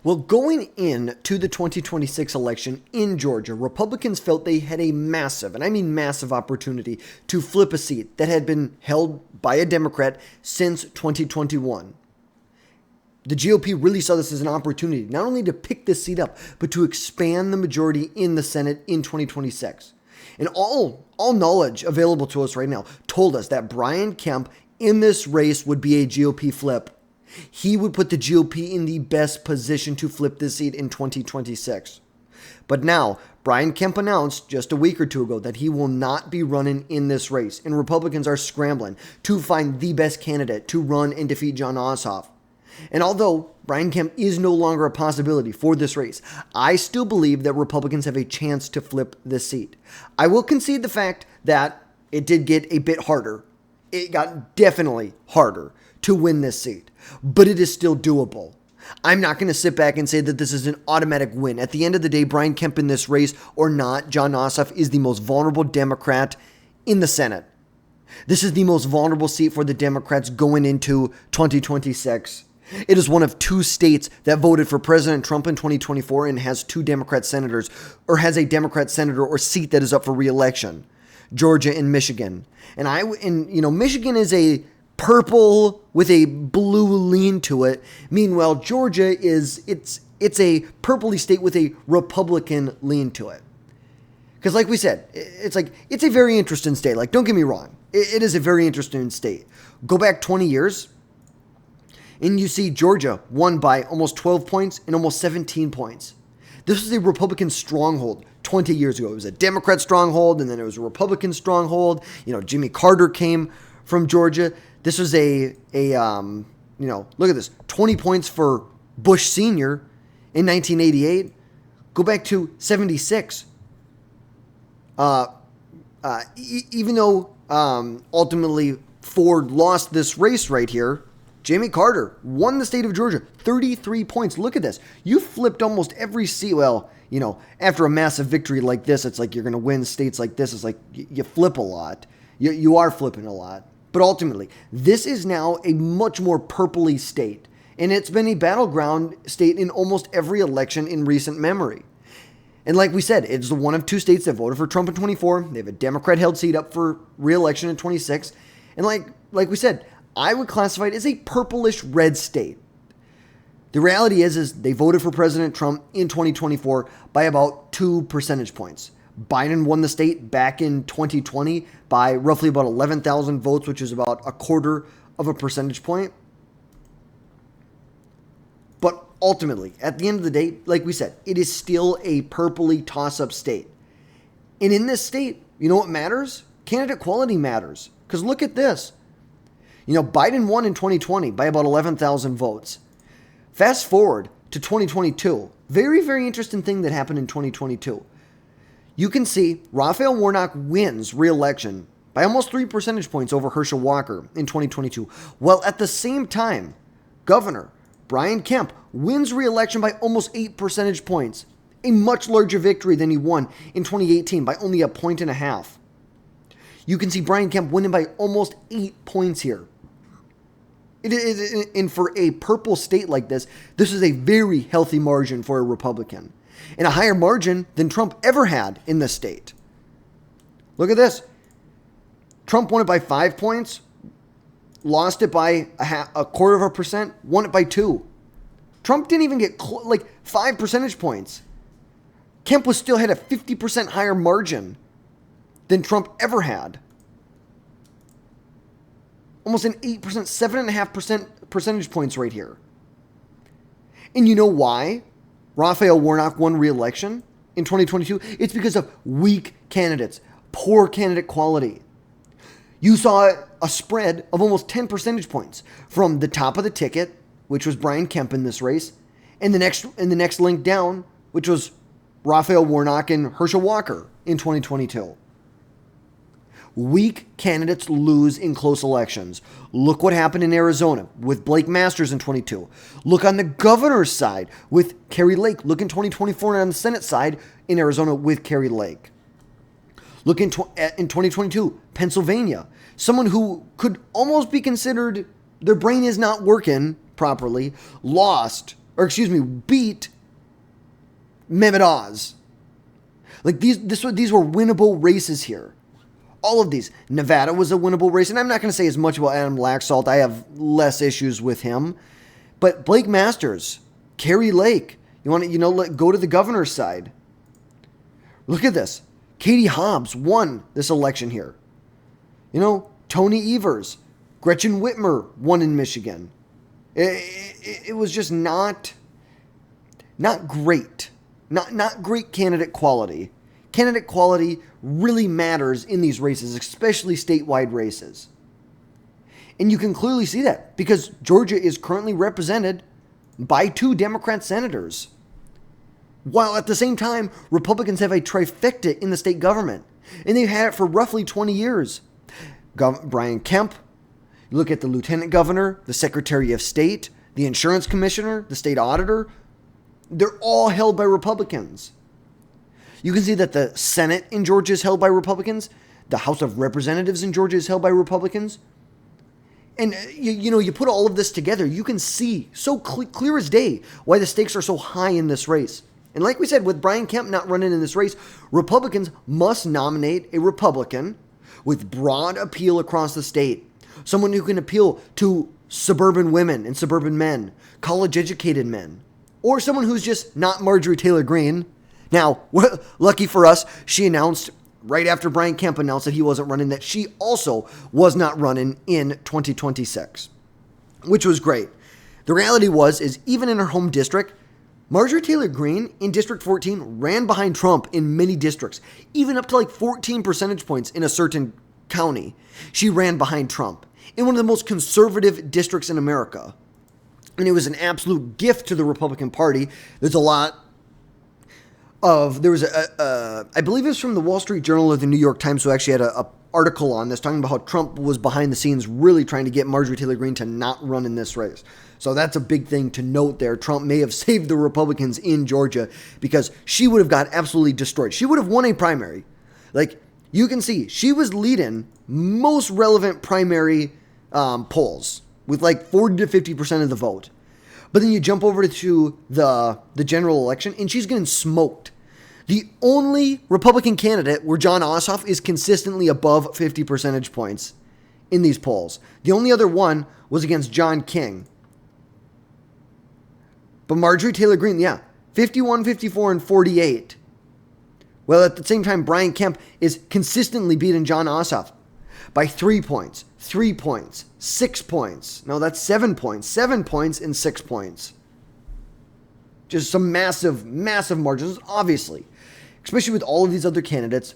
Well, going into the 2026 election in Georgia, Republicans felt they had a massive, and I mean massive, opportunity to flip a seat that had been held by a Democrat since 2021. The GOP really saw this as an opportunity, not only to pick this seat up, but to expand the majority in the Senate in 2026. And all knowledge available to us right now told us that Brian Kemp in this race would be a GOP flip. He would put the GOP in the best position to flip this seat in 2026. But now, Brian Kemp announced just a week or two ago that he will not be running in this race, and Republicans are scrambling to find the best candidate to run and defeat Jon Ossoff. And although Brian Kemp is no longer a possibility for this race, I still believe that Republicans have a chance to flip this seat. I will concede the fact that it did get a bit harder. It got definitely harder to win this seat, but it is still doable. I'm not going to sit back and say that this is an automatic win. At the end of the day, Brian Kemp in this race or not, Jon Ossoff is the most vulnerable Democrat in the Senate. This is the most vulnerable seat for the Democrats going into 2026. It is one of two states that voted for President Trump in 2024 and has two Democrat senators, or has a Democrat senator or seat that is up for re-election. Georgia and Michigan. Michigan is a purple with a blue lean to it. Meanwhile, Georgia it's a purpley state with a Republican lean to it. Because like we said, it's a very interesting state. Like, don't get me wrong. It is a very interesting state. Go back 20 years and you see Georgia won by almost 12 points and almost 17 points. This was a Republican stronghold 20 years ago. It was a Democrat stronghold, and then it was a Republican stronghold. Jimmy Carter came from Georgia. This was look at this, 20 points for Bush Sr. in 1988. Go back to 76. Even though ultimately Ford lost this race right here, Jimmy Carter won the state of Georgia, 33 points. Look at this. You flipped almost every seat. Well, after a massive victory like this, it's like you're going to win states like this. It's like you flip a lot. You are flipping a lot. But ultimately, this is now a much more purpley state. And it's been a battleground state in almost every election in recent memory. And like we said, it's one of two states that voted for Trump in 24. They have a Democrat-held seat up for re-election in 26. And like we said, I would classify it as a purplish red state. The reality is they voted for President Trump in 2024 by about 2 percentage points. Biden won the state back in 2020 by roughly about 11,000 votes, which is about a quarter of a percentage point. But ultimately, at the end of the day, like we said, it is still a purpley toss-up state. And in this state, you know what matters? Candidate quality matters. Because look at this. Biden won in 2020 by about 11,000 votes. Fast forward to 2022. Very, very interesting thing that happened in 2022. You can see Raphael Warnock wins re-election by almost 3 percentage points over Herschel Walker in 2022. While at the same time, Governor Brian Kemp wins re-election by almost 8 percentage points. A much larger victory than he won in 2018 by only 1.5 points. You can see Brian Kemp winning by almost 8 points here. And for a purple state like this is a very healthy margin for a Republican. And a higher margin than Trump ever had in this state. Look at this. Trump won it by 5 points, lost it by a quarter of a percent, won it by 2. Trump didn't even get 5 percentage points. Kemp still had a 50% higher margin than Trump ever had. Almost an 8%, 7.5% percentage points right here. And you know why Raphael Warnock won re-election in 2022? It's because of weak candidates, poor candidate quality. You saw a spread of almost 10 percentage points from the top of the ticket, which was Brian Kemp in this race, and the next link down, which was Raphael Warnock and Herschel Walker in 2022. Weak candidates lose in close elections. Look what happened in Arizona with Blake Masters in 22. Look on the governor's side with Kari Lake. Look in 2024 and on the Senate side in Arizona with Kari Lake. Look in 2022, Pennsylvania. Someone who could almost be considered, their brain is not working properly, lost beat Mehmet Oz. Like these were winnable races here. All of these. Nevada was a winnable race, and I'm not going to say as much about Adam Laxalt. I have less issues with him. But Blake Masters, Kerry Lake, go to the governor's side. Look at this. Katie Hobbs won this election here. Tony Evers, Gretchen Whitmer won in Michigan. It was just not great. Not great candidate quality. Candidate quality really matters in these races, especially statewide races. And you can clearly see that because Georgia is currently represented by 2 Democrat senators. While at the same time, Republicans have a trifecta in the state government. And they've had it for roughly 20 years. Brian Kemp, you look at the lieutenant governor, the secretary of state, the insurance commissioner, the state auditor, they're all held by Republicans. You can see that the Senate in Georgia is held by Republicans. The House of Representatives in Georgia is held by Republicans. And, you put all of this together, you can see so clear as day why the stakes are so high in this race. And like we said, with Brian Kemp not running in this race, Republicans must nominate a Republican with broad appeal across the state. Someone who can appeal to suburban women and suburban men, college-educated men, or someone who's just not Marjorie Taylor Greene. Now, lucky for us, she announced right after Brian Kemp announced that he wasn't running that she also was not running in 2026, which was great. The reality is even in her home district, Marjorie Taylor Greene in District 14 ran behind Trump in many districts, even up to like 14 percentage points in a certain county. She ran behind Trump in one of the most conservative districts in America. And it was an absolute gift to the Republican Party. I believe it was from the Wall Street Journal or the New York Times, who actually had an article on this talking about how Trump was behind the scenes really trying to get Marjorie Taylor Greene to not run in this race. So that's a big thing to note there. Trump may have saved the Republicans in Georgia because she would have got absolutely destroyed. She would have won a primary. Like, you can see, she was leading most relevant primary polls with like 40 to 50% of the vote. But then you jump over to the general election, and she's getting smoked. The only Republican candidate where Jon Ossoff is consistently above 50 percentage points in these polls. The only other one was against John King. But Marjorie Taylor Greene, 51, 54, and 48. Well, at the same time, Brian Kemp is consistently beating Jon Ossoff by 3 points, 3 points, 6 points. No, that's 7 points. 7 points and 6 points. Just some massive, massive margins, obviously. Especially with all of these other candidates.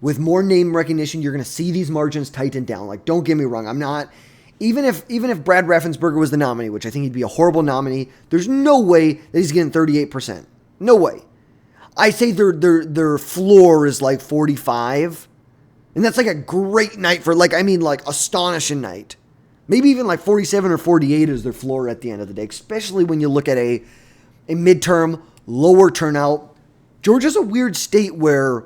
With more name recognition, you're going to see these margins tighten down. Like, don't get me wrong. I'm not... Even if Brad Raffensperger was the nominee, which I think he'd be a horrible nominee, there's no way that he's getting 38%. No way. I say their floor is like 45. And that's like a great night for, astonishing night. Maybe even like 47 or 48 is their floor at the end of the day, especially when you look at a midterm, lower turnout. Georgia's a weird state where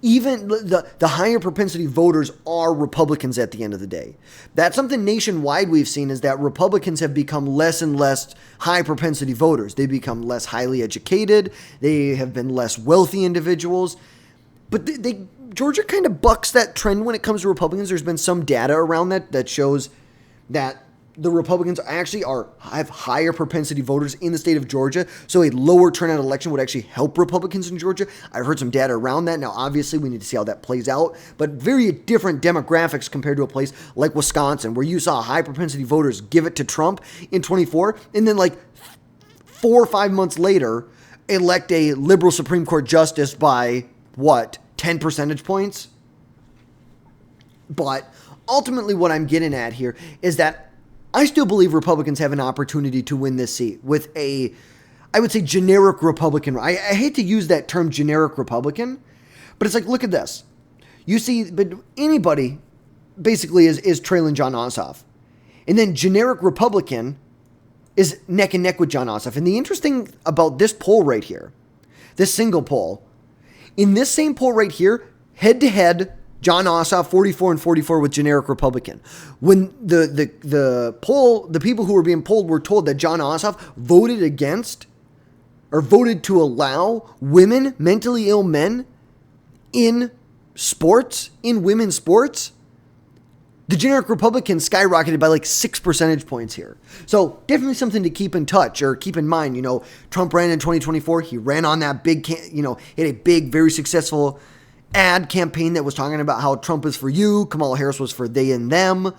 even the higher propensity voters are Republicans at the end of the day. That's something nationwide we've seen, is that Republicans have become less and less high propensity voters. They become less highly educated. They have been less wealthy individuals. But Georgia kind of bucks that trend when it comes to Republicans. There's been some data around that shows that the Republicans actually have higher propensity voters in the state of Georgia, so a lower turnout election would actually help Republicans in Georgia. I've heard some data around that. Now, obviously, we need to see how that plays out, but very different demographics compared to a place like Wisconsin, where you saw high propensity voters give it to Trump in 24, and then 4 or 5 months later, elect a liberal Supreme Court justice by, 10 percentage points? But ultimately what I'm getting at here is that I still believe Republicans have an opportunity to win this seat with I would say, generic Republican. I hate to use that term, generic Republican, but it's like, look at this. You see, but anybody basically is trailing Jon Ossoff. And then generic Republican is neck and neck with Jon Ossoff. And the interesting about this poll right here, this single poll, in this same poll right here, head to head, Jon Ossoff 44 and 44 with generic Republican. When the people who were being polled were told that Jon Ossoff voted against or voted to allow women, mentally ill men, in sports, in women's sports, the generic Republicans skyrocketed by like 6 percentage points here. So definitely something to keep in touch or keep in mind. You know, Trump ran in 2024. He ran on that big, he had a big, very successful ad campaign that was talking about how Trump is for you. Kamala Harris was for they and them.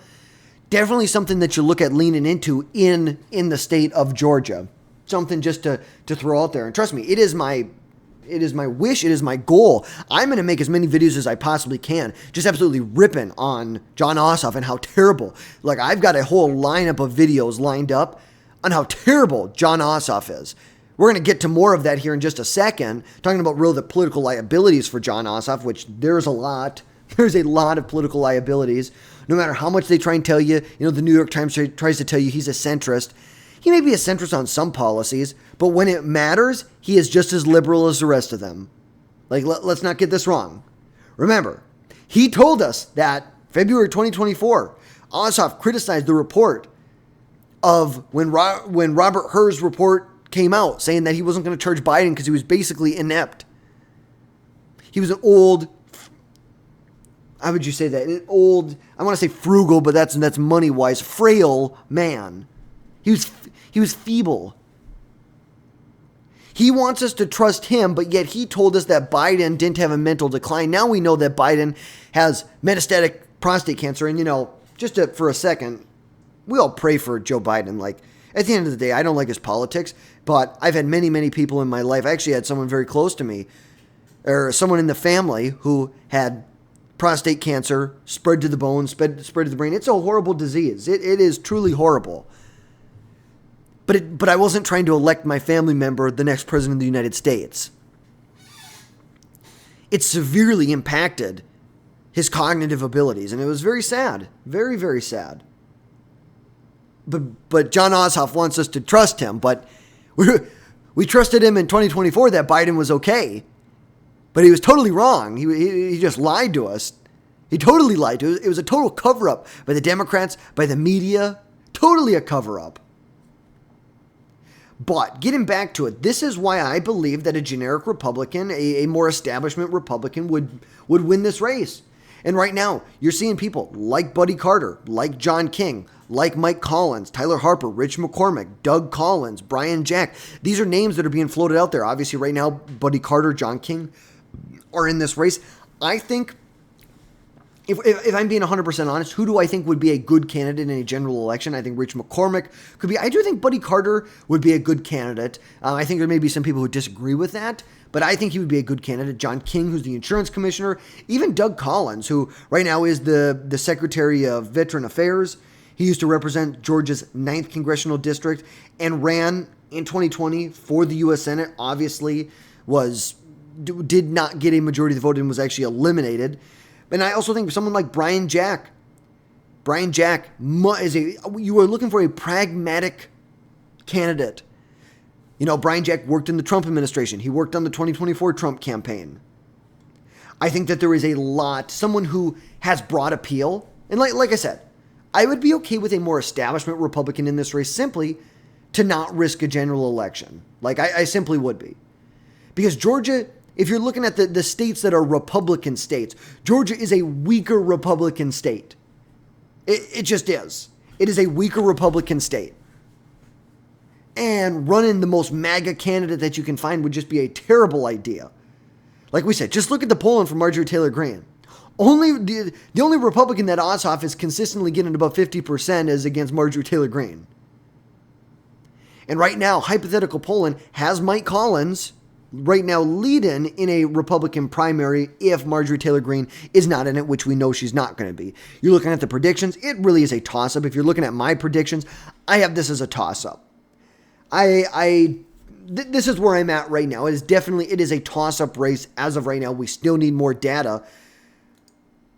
Definitely something that you look at leaning into in the state of Georgia. Something just to throw out there. And trust me, it is my wish, it is my goal. I'm going to make as many videos as I possibly can, just absolutely ripping on Jon Ossoff and how terrible. Like, I've got a whole lineup of videos lined up on how terrible Jon Ossoff is. We're going to get to more of that here in just a second, talking about the political liabilities for Jon Ossoff, which there's a lot. There's a lot of political liabilities. No matter how much they try and tell you, the New York Times tries to tell you he's a centrist. He may be a centrist on some policies, but when it matters, he is just as liberal as the rest of them. Like, let's not get this wrong. Remember, he told us that February 2024, Ossoff criticized the report of when Robert Hur's report came out, saying that he wasn't going to charge Biden because he was basically inept. He was an old, how would you say that? An old, I want to say frugal, but that's money-wise, frail man. He was feeble. He wants us to trust him, but yet he told us that Biden didn't have a mental decline. Now we know that Biden has metastatic prostate cancer. And, for a second, we all pray for Joe Biden. Like, at the end of the day, I don't like his politics, but I've had many, many people in my life. I actually had someone very close to me, or someone in the family who had prostate cancer, spread to the bone, spread to the brain. It's a horrible disease. It is truly horrible. But I wasn't trying to elect my family member the next president of the United States. It severely impacted his cognitive abilities, and it was very sad. Very, very sad. But Jon Ossoff wants us to trust him, but we trusted him in 2024 that Biden was okay. But he was totally wrong. He just lied to us. He totally lied to us. It was a total cover-up by the Democrats, by the media. Totally a cover-up. But getting back to it, this is why I believe that a generic Republican, a more establishment Republican would win this race. And right now, you're seeing people like Buddy Carter, like John King, like Mike Collins, Tyler Harper, Rich McCormick, Doug Collins, Brian Jack. These are names that are being floated out there. Obviously, right now, Buddy Carter, John King are in this race. I think, if I'm being 100% honest, who do I think would be a good candidate in a general election? I think Rich McCormick could be. I do think Buddy Carter would be a good candidate. I think there may be some people who disagree with that, but I think he would be a good candidate. John King, who's the insurance commissioner, even Doug Collins, who right now is the Secretary of Veteran Affairs. He used to represent Georgia's 9th Congressional District and ran in 2020 for the U.S. Senate. Obviously, did not get a majority of the vote and was actually eliminated. And I also think someone like Brian Jack. Brian Jack you are looking for a pragmatic candidate. Brian Jack worked in the Trump administration. He worked on the 2024 Trump campaign. I think that there is someone who has broad appeal. And like I said, I would be okay with a more establishment Republican in this race simply to not risk a general election. Like, I simply would be. Because Georgia, if you're looking at the states that are Republican states, Georgia is a weaker Republican state. It just is. It is a weaker Republican state. And running the most MAGA candidate that you can find would just be a terrible idea. Like we said, just look at the polling for Marjorie Taylor Greene. The only Republican that Ossoff is consistently getting above 50% is against Marjorie Taylor Greene. And right now, hypothetical polling has Mike Collins right now leading in a Republican primary if Marjorie Taylor Greene is not in it, which we know she's not going to be. You're looking at the predictions. It really is a toss-up. If you're looking at my predictions, I have this as a toss-up. This is where I'm at right now. It is a toss-up race as of right now. We still need more data.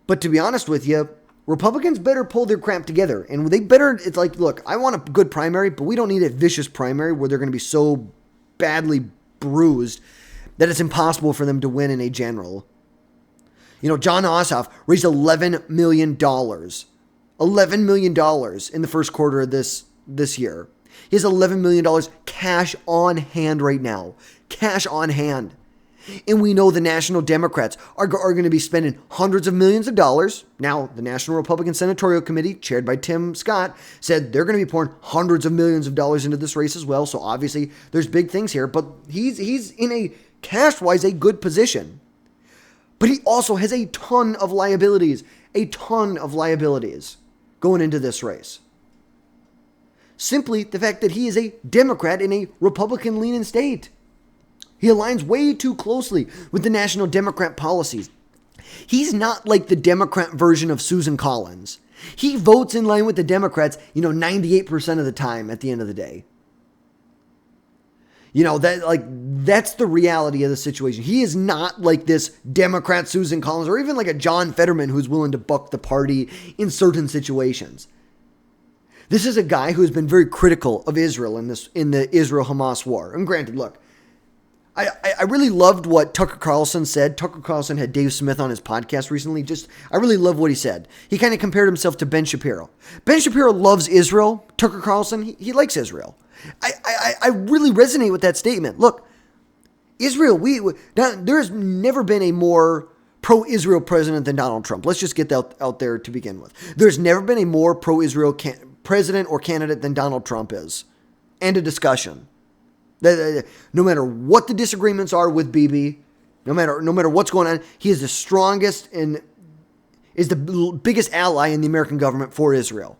But to be honest with you, Republicans better pull their crap together. And it's like, look, I want a good primary, but we don't need a vicious primary where they're going to be so badly bruised that it's impossible for them to win in a general. Jon Ossoff raised $11 million. $11 million in the first quarter of this year. He has $11 million cash on hand right now. Cash on hand. And we know the National Democrats are going to be spending hundreds of millions of dollars. Now, the National Republican Senatorial Committee, chaired by Tim Scott, said they're going to be pouring hundreds of millions of dollars into this race as well. So obviously, there's big things here. But he's in a cash-wise a good position. But he also has a ton of liabilities. A ton of liabilities going into this race. Simply the fact that he is a Democrat in a Republican-leaning state. He aligns way too closely with the National Democrat policies. He's not like the Democrat version of Susan Collins. He votes in line with the Democrats, 98% of the time at the end of the day. That's the reality of the situation. He is not like this Democrat Susan Collins or even like a John Fetterman who's willing to buck the party in certain situations. This is a guy who has been very critical of Israel in the Israel-Hamas war. And granted, look, I really loved what Tucker Carlson said. Tucker Carlson had Dave Smith on his podcast recently. I really love what he said. He kind of compared himself to Ben Shapiro. Ben Shapiro loves Israel. Tucker Carlson, he likes Israel. I really resonate with that statement. Look, Israel, there's never been a more pro-Israel president than Donald Trump. Let's just get that out there to begin with. There's never been a more pro-Israel president or candidate than Donald Trump is. End of discussion. No matter what the disagreements are with Bibi, no matter what's going on, he is the strongest and is the biggest ally in the American government for Israel.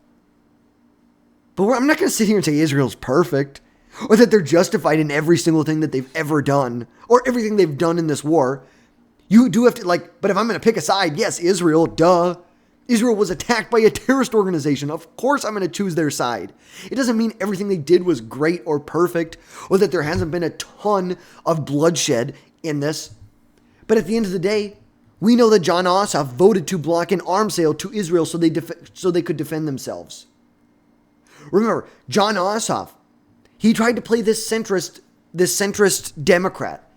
But I'm not going to sit here and say Israel's perfect or that they're justified in every single thing that they've ever done or everything they've done in this war. You do have to but if I'm going to pick a side, yes, Israel, duh. Israel was attacked by a terrorist organization. Of course I'm going to choose their side. It doesn't mean everything they did was great or perfect or that there hasn't been a ton of bloodshed in this. But at the end of the day, we know that Jon Ossoff voted to block an arms sale to Israel so they could defend themselves. Remember, Jon Ossoff, he tried to play this centrist Democrat.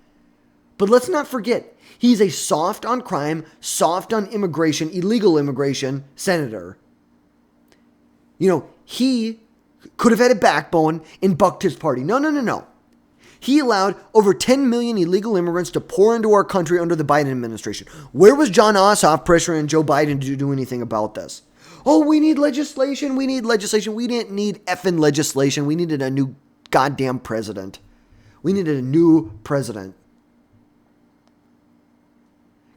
But let's not forget, he's a soft on crime, soft on immigration, illegal immigration senator. He could have had a backbone and bucked his party. No. He allowed over 10 million illegal immigrants to pour into our country under the Biden administration. Where was Jon Ossoff pressuring Joe Biden to do anything about this? Oh, we need legislation. We didn't need effing legislation. We needed a new goddamn president. We needed a new president.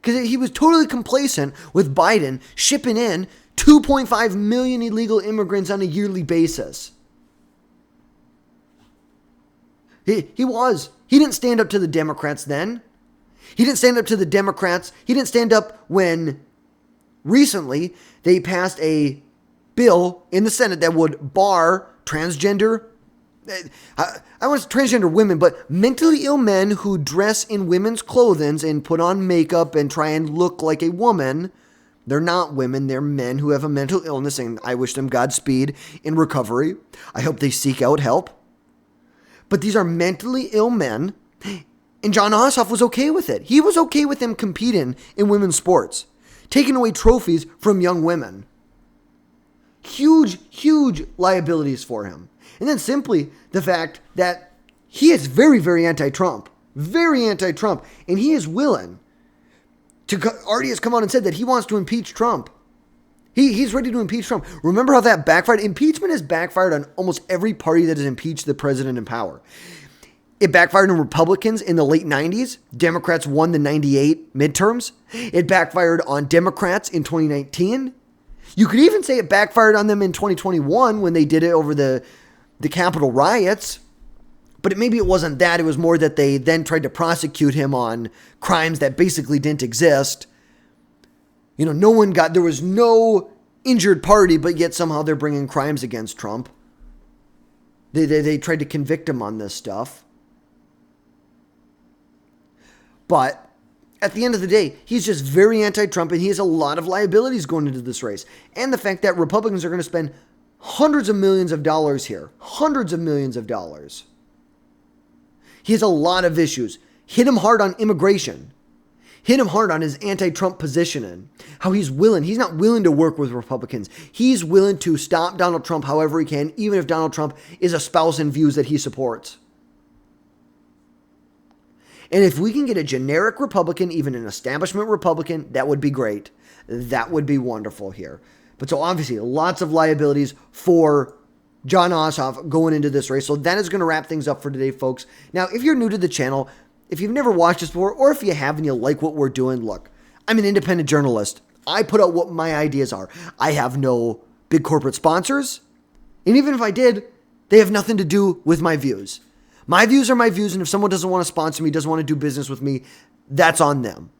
Because he was totally complacent with Biden shipping in 2.5 million illegal immigrants on a yearly basis. He was. He didn't stand up to the Democrats then. He didn't stand up to the Democrats. He didn't stand up when recently they passed a bill in the Senate that would bar transgender women, but mentally ill men who dress in women's clothing and put on makeup and try and look like a woman. They're not women, they're men who have a mental illness, and I wish them Godspeed in recovery. I hope they seek out help. But these are mentally ill men, and Jon Ossoff was okay with it. He was okay with them competing in women's sports, taking away trophies from young women. Huge liabilities for him. And then simply the fact that he is very, very anti-Trump. Very anti-Trump. And he is willing to already has come out and said that he wants to impeach Trump. He's ready to impeach Trump. Remember how that backfired? Impeachment has backfired on almost every party that has impeached the president in power. It backfired on Republicans in the late 90s. Democrats won the 98 midterms. It backfired on Democrats in 2019. You could even say it backfired on them in 2021 when they did it over the Capitol riots. But maybe it wasn't that. It was more that they then tried to prosecute him on crimes that basically didn't exist. There was no injured party, but yet somehow they're bringing crimes against Trump. They tried to convict him on this stuff. But at the end of the day, he's just very anti-Trump, and he has a lot of liabilities going into this race. And the fact that Republicans are going to spend hundreds of millions of dollars here. Hundreds of millions of dollars. He has a lot of issues. Hit him hard on immigration. hit him hard on his anti-Trump positioning, how he's not willing to work with Republicans. He's willing to stop Donald Trump however he can, even if Donald Trump is espousing views that he supports. And if we can get a generic Republican, even an establishment Republican, that would be great. That would be wonderful here. But so obviously, lots of liabilities for Jon Ossoff going into this race. So that is going to wrap things up for today, folks. Now, if you're new to the channel, if you've never watched this before, or if you have and you like what we're doing, look, I'm an independent journalist. I put out what my ideas are. I have no big corporate sponsors. And even if I did, they have nothing to do with my views. My views are my views, and if someone doesn't want to sponsor me, doesn't want to do business with me, that's on them.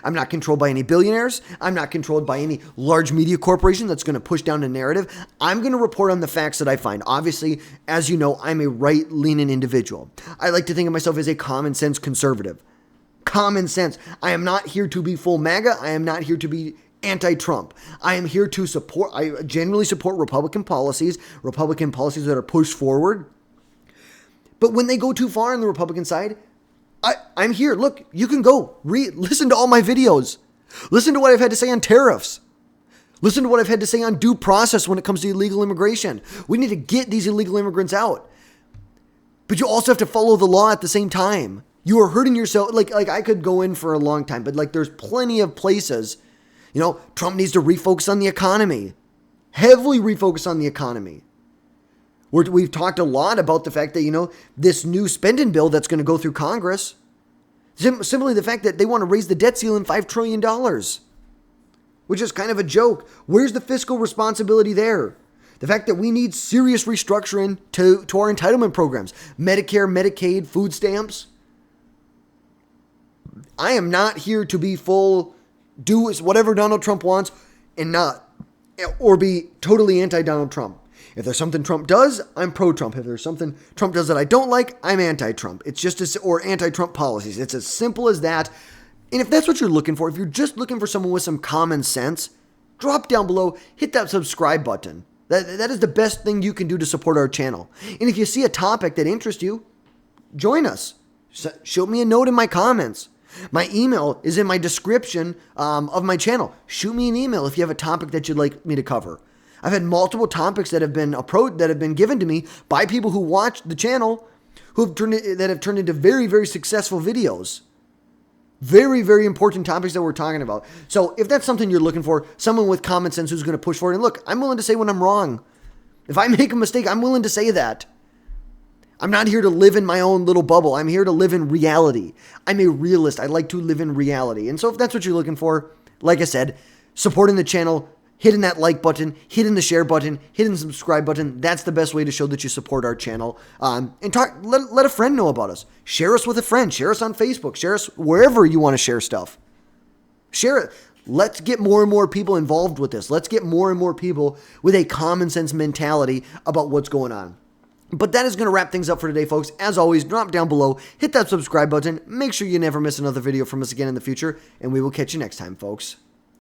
I'm not controlled by any billionaires. I'm not controlled by any large media corporation that's going to push down a narrative. I'm going to report on the facts that I find. Obviously, as you know, I'm a right-leaning individual. I like to think of myself as a common sense conservative. Common sense. I am not here to be full MAGA. I am not here to be anti-Trump. I am here to support, I generally support Republican policies that are pushed forward. But when they go too far on the Republican side, I'm here. Look, you can go listen to all my videos. Listen to what I've had to say on tariffs. Listen to what I've had to say on due process when it comes to illegal immigration. We need to get these illegal immigrants out. But you also have to follow the law at the same time. You are hurting yourself. Like I could go in for a long time, but like there's plenty of places. You know, Trump needs to refocus on the economy. Heavily refocus on the economy. We've talked a lot about the fact that, you know, this new spending bill that's going to go through Congress, simply the fact that they want to raise the debt ceiling $5 trillion, which is kind of a joke. Where's the fiscal responsibility there? The fact that we need serious restructuring to our entitlement programs, Medicare, Medicaid, food stamps. I am not here to be do whatever Donald Trump wants or be totally anti-Donald Trump. If there's something Trump does, I'm pro-Trump. If there's something Trump does that I don't like, I'm anti-Trump. It's just or anti-Trump policies. It's as simple as that. And if that's what you're looking for, if you're just looking for someone with some common sense, drop down below, hit that subscribe button. That is the best thing you can do to support our channel. And if you see a topic that interests you, join us. Shoot me a note in my comments. My email is in my description of my channel. Shoot me an email if you have a topic that you'd like me to cover. I've had multiple topics that have been given to me by people who watch the channel that have turned into very, very successful videos. Very, very important topics that we're talking about. So if that's something you're looking for, someone with common sense who's going to push forward. And look, I'm willing to say when I'm wrong. If I make a mistake, I'm willing to say that. I'm not here to live in my own little bubble. I'm here to live in reality. I'm a realist. I like to live in reality. And so if that's what you're looking for, like I said, supporting the channel, hitting that like button, hitting the share button, hitting the subscribe button. That's the best way to show that you support our channel. And let a friend know about us. Share us with a friend. Share us on Facebook. Share us wherever you want to share stuff. Share it. Let's get more and more people involved with this. Let's get more and more people with a common sense mentality about what's going on. But that is going to wrap things up for today, folks. As always, drop down below, hit that subscribe button, make sure you never miss another video from us again in the future, and we will catch you next time, folks.